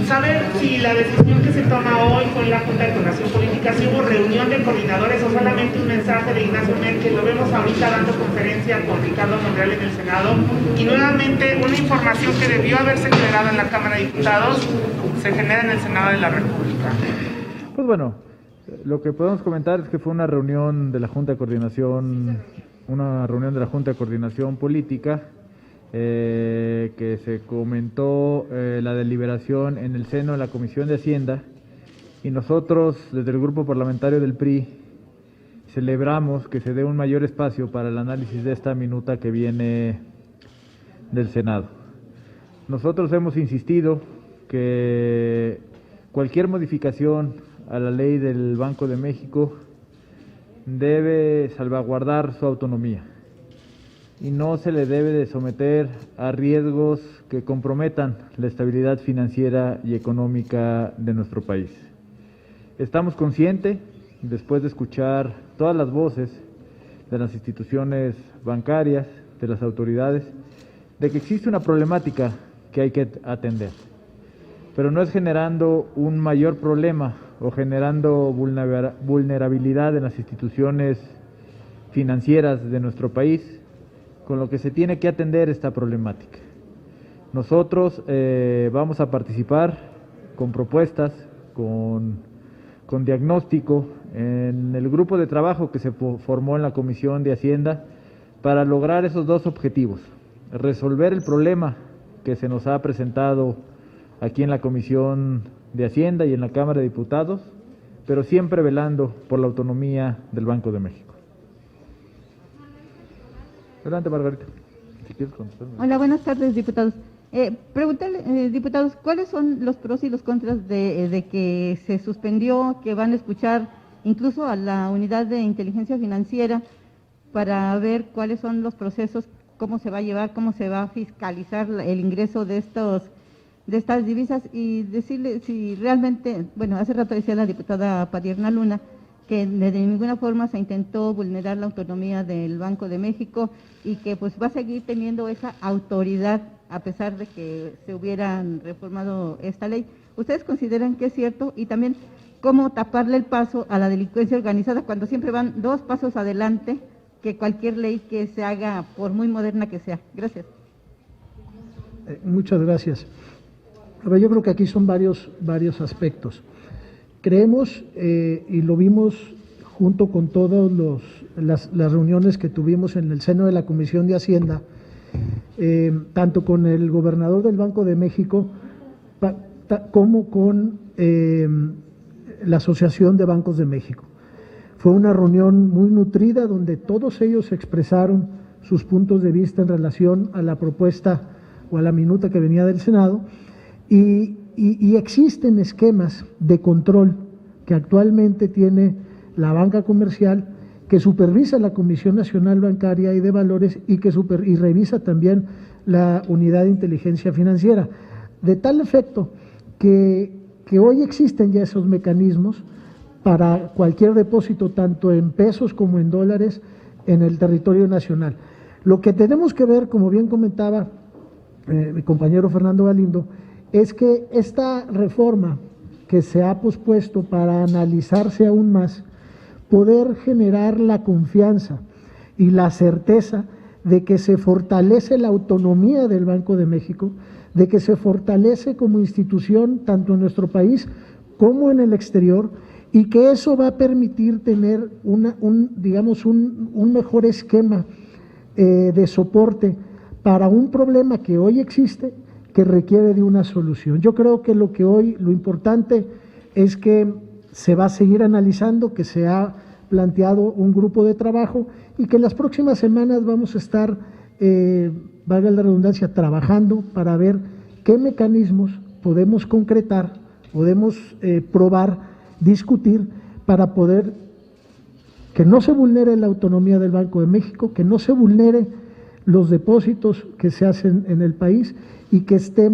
Saber si la decisión que se toma hoy con la Junta de Coordinación Política, si hubo reunión de coordinadores o solamente un mensaje de Ignacio Merkel. Lo vemos ahorita dando conferencia con Ricardo Monreal en el Senado, y nuevamente una información que debió haberse generado en la Cámara de Diputados se genera en el Senado de la República. Pues bueno, lo que podemos comentar es que fue una reunión de la Junta de Coordinación, Política, que se comentó la deliberación en el seno de la Comisión de Hacienda, y nosotros desde el Grupo Parlamentario del PRI celebramos que se dé un mayor espacio para el análisis de esta minuta que viene del Senado. Nosotros hemos insistido que cualquier modificación a la ley del Banco de México debe salvaguardar su autonomía y no se le debe de someter a riesgos que comprometan la estabilidad financiera y económica de nuestro país. Estamos conscientes, después de escuchar todas las voces de las instituciones bancarias, de las autoridades, de que existe una problemática que hay que atender, pero no es generando un mayor problema o generando vulnerabilidad en las instituciones financieras de nuestro país con lo que se tiene que atender esta problemática. Nosotros vamos a participar con propuestas, con diagnóstico en el grupo de trabajo que se formó en la Comisión de Hacienda para lograr esos dos objetivos: resolver el problema que se nos ha presentado aquí en la Comisión de Hacienda y en la Cámara de Diputados, pero siempre velando por la autonomía del Banco de México. Adelante, Margarita, si quieres contestar. Hola, buenas tardes, diputados. Preguntarle, diputados, ¿cuáles son los pros y los contras de que se suspendió, que van a escuchar incluso a la unidad de inteligencia financiera para ver cuáles son los procesos, cómo se va a llevar, cómo se va a fiscalizar el ingreso de estas divisas, y decirle si realmente, bueno, hace rato decía la diputada Padierna Luna que de ninguna forma se intentó vulnerar la autonomía del Banco de México y que pues va a seguir teniendo esa autoridad a pesar de que se hubieran reformado esta ley. ¿Ustedes consideran que es cierto? Y también, ¿cómo taparle el paso a la delincuencia organizada cuando siempre van dos pasos adelante que cualquier ley que se haga, por muy moderna que sea? Gracias. Muchas gracias. A ver, yo creo que aquí son varios aspectos. Creemos, y lo vimos junto con todas las reuniones que tuvimos en el seno de la Comisión de Hacienda, tanto con el gobernador del Banco de México como con la Asociación de Bancos de México. Fue una reunión muy nutrida donde todos ellos expresaron sus puntos de vista en relación a la propuesta o a la minuta que venía del Senado, y existen esquemas de control que actualmente tiene la banca comercial, que supervisa la Comisión Nacional Bancaria y de Valores y revisa también la Unidad de Inteligencia Financiera, de tal efecto que hoy existen ya esos mecanismos para cualquier depósito, tanto en pesos como en dólares, en el territorio nacional. Lo que tenemos que ver, como bien comentaba mi compañero Fernando Galindo, es que esta reforma que se ha pospuesto para analizarse aún más, poder generar la confianza y la certeza de que se fortalece la autonomía del Banco de México, de que se fortalece como institución tanto en nuestro país como en el exterior, y que eso va a permitir tener un mejor esquema de soporte para un problema que hoy existe, que requiere de una solución. Yo creo que lo importante es que se va a seguir analizando, que se ha planteado un grupo de trabajo y que en las próximas semanas vamos a estar, valga la redundancia, trabajando para ver qué mecanismos podemos concretar, podemos probar, discutir, para poder que no se vulnere la autonomía del Banco de México, que no se vulnere los depósitos que se hacen en el país, y que esté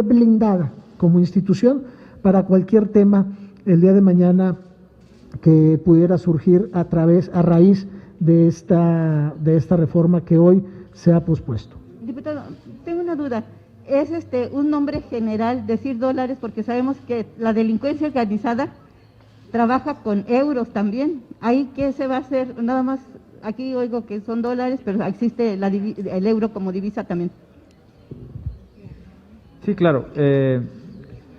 blindada como institución para cualquier tema el día de mañana que pudiera surgir a raíz de esta reforma que hoy se ha pospuesto. Diputado, tengo una duda. es un nombre general decir dólares, porque sabemos que la delincuencia organizada trabaja con euros también. ¿Ahí qué se va a hacer? Nada más, aquí oigo que son dólares, pero existe el euro como divisa también. Sí, claro.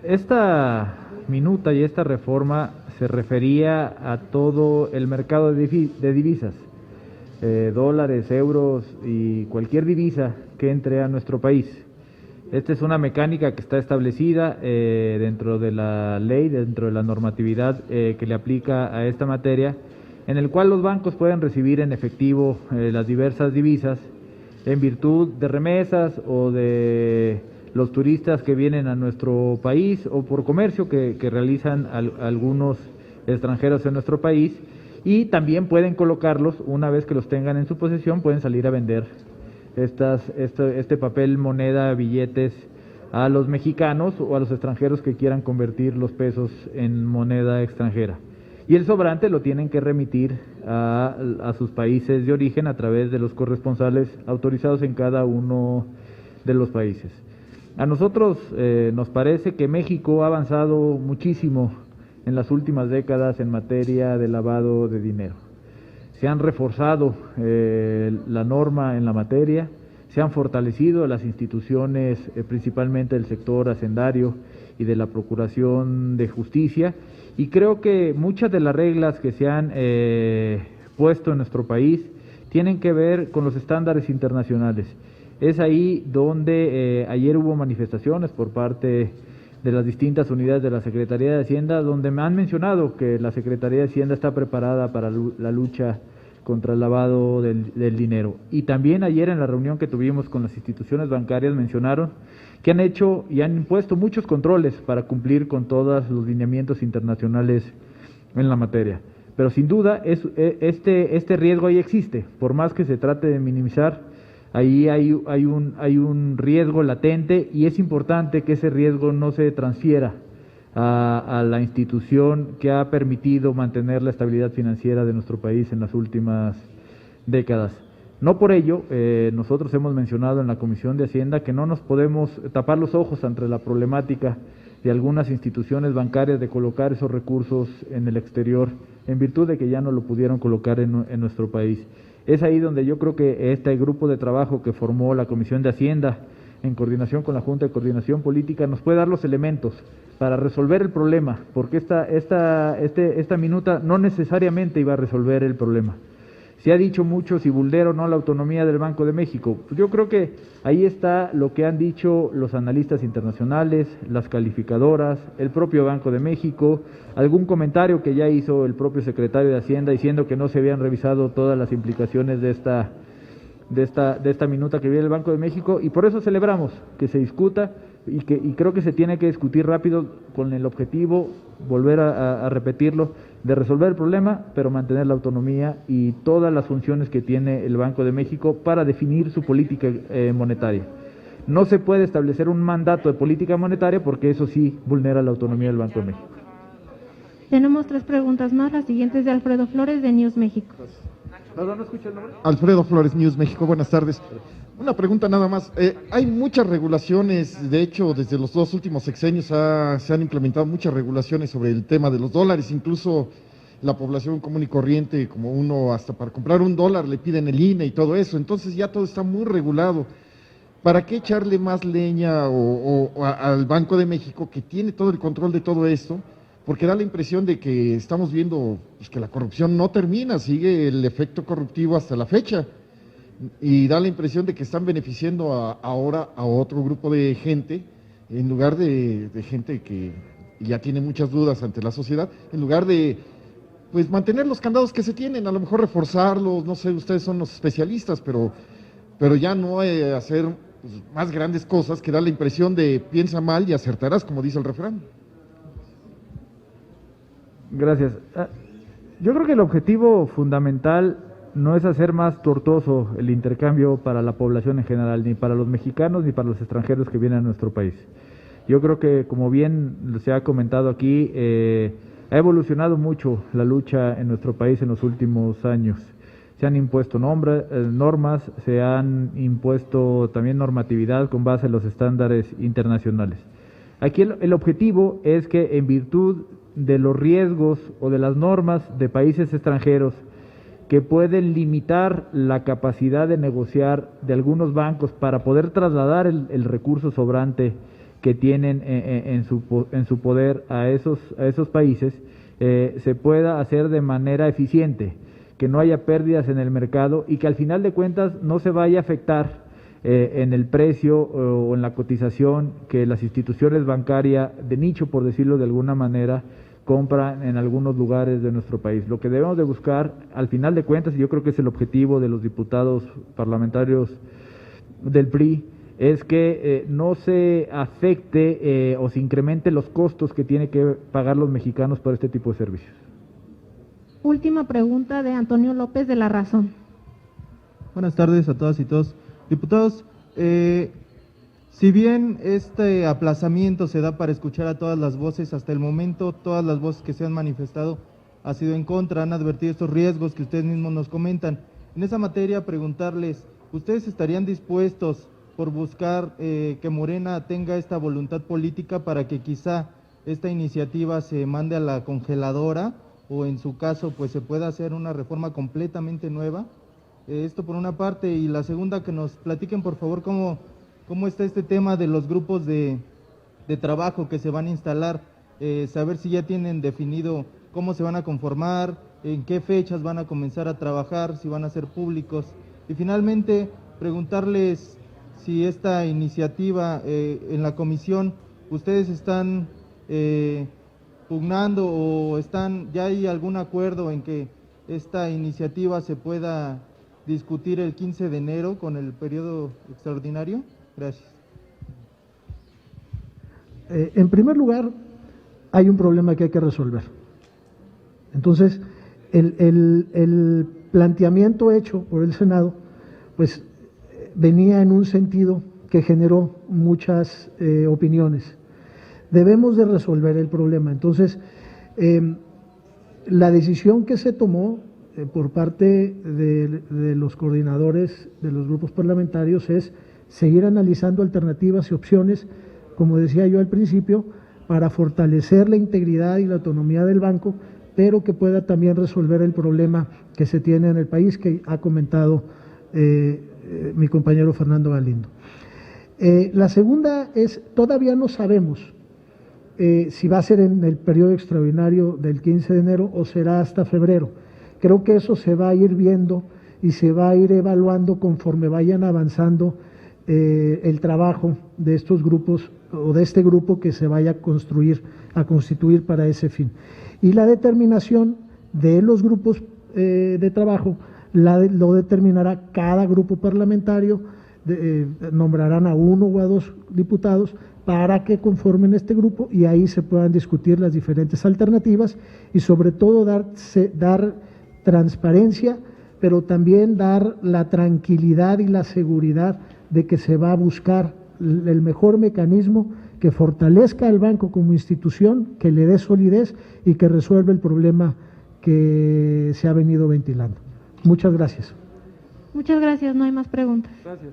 Esta minuta y esta reforma se refería a todo el mercado de divisas, dólares, euros y cualquier divisa que entre a nuestro país. Esta es una mecánica que está establecida dentro de la ley, dentro de la normatividad que le aplica a esta materia, en el cual los bancos pueden recibir en efectivo las diversas divisas en virtud de remesas o de los turistas que vienen a nuestro país o por comercio que realizan algunos extranjeros en nuestro país, y también pueden colocarlos, una vez que los tengan en su posesión, pueden salir a vender este papel, moneda, billetes a los mexicanos o a los extranjeros que quieran convertir los pesos en moneda extranjera. Y el sobrante lo tienen que remitir a sus países de origen a través de los corresponsales autorizados en cada uno de los países. A nosotros nos parece que México ha avanzado muchísimo en las últimas décadas en materia de lavado de dinero. Se han reforzado la norma en la materia, se han fortalecido las instituciones, principalmente del sector hacendario y de la Procuración de Justicia, y creo que muchas de las reglas que se han puesto en nuestro país tienen que ver con los estándares internacionales. Es ahí donde ayer hubo manifestaciones por parte de las distintas unidades de la Secretaría de Hacienda, donde me han mencionado que la Secretaría de Hacienda está preparada para la lucha contra el lavado del dinero. Y también ayer en la reunión que tuvimos con las instituciones bancarias mencionaron que han hecho y han impuesto muchos controles para cumplir con todos los lineamientos internacionales en la materia. Pero sin duda este riesgo ahí existe, por más que se trate de minimizar. Ahí hay un riesgo latente, y es importante que ese riesgo no se transfiera a la institución que ha permitido mantener la estabilidad financiera de nuestro país en las últimas décadas. No por ello, nosotros hemos mencionado en la Comisión de Hacienda que no nos podemos tapar los ojos ante la problemática de algunas instituciones bancarias de colocar esos recursos en el exterior, en virtud de que ya no lo pudieron colocar en nuestro país. Es ahí donde yo creo que este grupo de trabajo que formó la Comisión de Hacienda, en coordinación con la Junta de Coordinación Política, nos puede dar los elementos para resolver el problema, porque esta minuta no necesariamente iba a resolver el problema. Se ha dicho mucho si vulnera o no la autonomía del Banco de México. Pues yo creo que ahí está lo que han dicho los analistas internacionales, las calificadoras, el propio Banco de México, algún comentario que ya hizo el propio secretario de Hacienda diciendo que no se habían revisado todas las implicaciones de esta minuta que viene el Banco de México, y por eso celebramos que se discuta y creo que se tiene que discutir rápido con el objetivo, volver a repetirlo, de resolver el problema, pero mantener la autonomía y todas las funciones que tiene el Banco de México para definir su política monetaria. No se puede establecer un mandato de política monetaria porque eso sí vulnera la autonomía del Banco de México. Tenemos 3 preguntas más, las siguientes de Alfredo Flores de News México. Perdón, ¿no escucho el nombre? Alfredo Flores, News México, buenas tardes. Una pregunta nada más. Hay muchas regulaciones, de hecho, desde los 2 últimos sexenios se han implementado muchas regulaciones sobre el tema de los dólares, incluso la población común y corriente, como uno hasta para comprar $1 le piden el INE y todo eso, entonces ya todo está muy regulado. ¿Para qué echarle más leña al Banco de México, que tiene todo el control de todo esto? Porque da la impresión de que estamos viendo pues, que la corrupción no termina, sigue el efecto corruptivo hasta la fecha, y da la impresión de que están beneficiando ahora a otro grupo de gente, en lugar de gente que ya tiene muchas dudas ante la sociedad, en lugar de pues mantener los candados que se tienen, a lo mejor reforzarlos, no sé, ustedes son los especialistas, pero ya no hacer pues, más grandes cosas que da la impresión de piensa mal y acertarás, como dice el refrán. Gracias. Yo creo que el objetivo fundamental no es hacer más tortuoso el intercambio para la población en general, ni para los mexicanos ni para los extranjeros que vienen a nuestro país. Yo creo que, como bien se ha comentado aquí, ha evolucionado mucho la lucha en nuestro país en los últimos años. se han impuesto normas, se han impuesto también normatividad con base en los estándares internacionales. Aquí el objetivo es que en virtud de los riesgos o de las normas de países extranjeros que pueden limitar la capacidad de negociar de algunos bancos para poder trasladar el recurso sobrante que tienen en su poder a esos países, se pueda hacer de manera eficiente, que no haya pérdidas en el mercado y que al final de cuentas no se vaya a afectar en el precio o en la cotización que las instituciones bancarias de nicho, por decirlo de alguna manera, compran en algunos lugares de nuestro país. Lo que debemos de buscar, al final de cuentas, y yo creo que es el objetivo de los diputados parlamentarios del PRI, es que no se afecte o se incremente los costos que tienen que pagar los mexicanos por este tipo de servicios. Última pregunta de Antonio López de La Razón. Buenas tardes a todas y todos. Diputados, si bien este aplazamiento se da para escuchar a todas las voces, hasta el momento todas las voces que se han manifestado ha sido en contra, han advertido estos riesgos que ustedes mismos nos comentan. En esa materia, preguntarles, ¿ustedes estarían dispuestos por buscar que Morena tenga esta voluntad política para que quizá esta iniciativa se mande a la congeladora o en su caso pues se pueda hacer una reforma completamente nueva? Esto por una parte, y la segunda, que nos platiquen por favor cómo está este tema de los grupos de trabajo que se van a instalar, saber si ya tienen definido cómo se van a conformar, en qué fechas van a comenzar a trabajar, si van a ser públicos, y finalmente preguntarles si esta iniciativa en la comisión ustedes están pugnando o ya hay algún acuerdo en que esta iniciativa se pueda discutir el 15 de enero con el periodo extraordinario. Gracias. En primer lugar, hay un problema que hay que resolver. Entonces, el planteamiento hecho por el Senado, pues venía en un sentido que generó muchas opiniones. Debemos de resolver el problema. Entonces, la decisión que se tomó por parte de los coordinadores de los grupos parlamentarios es seguir analizando alternativas y opciones, como decía yo al principio, para fortalecer la integridad y la autonomía del banco, pero que pueda también resolver el problema que se tiene en el país, que ha comentado mi compañero Fernando Galindo. La segunda es, todavía no sabemos si va a ser en el periodo extraordinario del 15 de enero o será hasta febrero. Creo que eso se va a ir viendo y se va a ir evaluando conforme vayan avanzando el trabajo de estos grupos o de este grupo que se vaya a constituir para ese fin. Y la determinación de los grupos de trabajo lo determinará cada grupo parlamentario, nombrarán a uno o a dos diputados para que conformen este grupo y ahí se puedan discutir las diferentes alternativas y sobre todo dar transparencia, pero también dar la tranquilidad y la seguridad de que se va a buscar el mejor mecanismo que fortalezca al banco como institución, que le dé solidez y que resuelva el problema que se ha venido ventilando. Muchas gracias. Muchas gracias, no hay más preguntas. Gracias.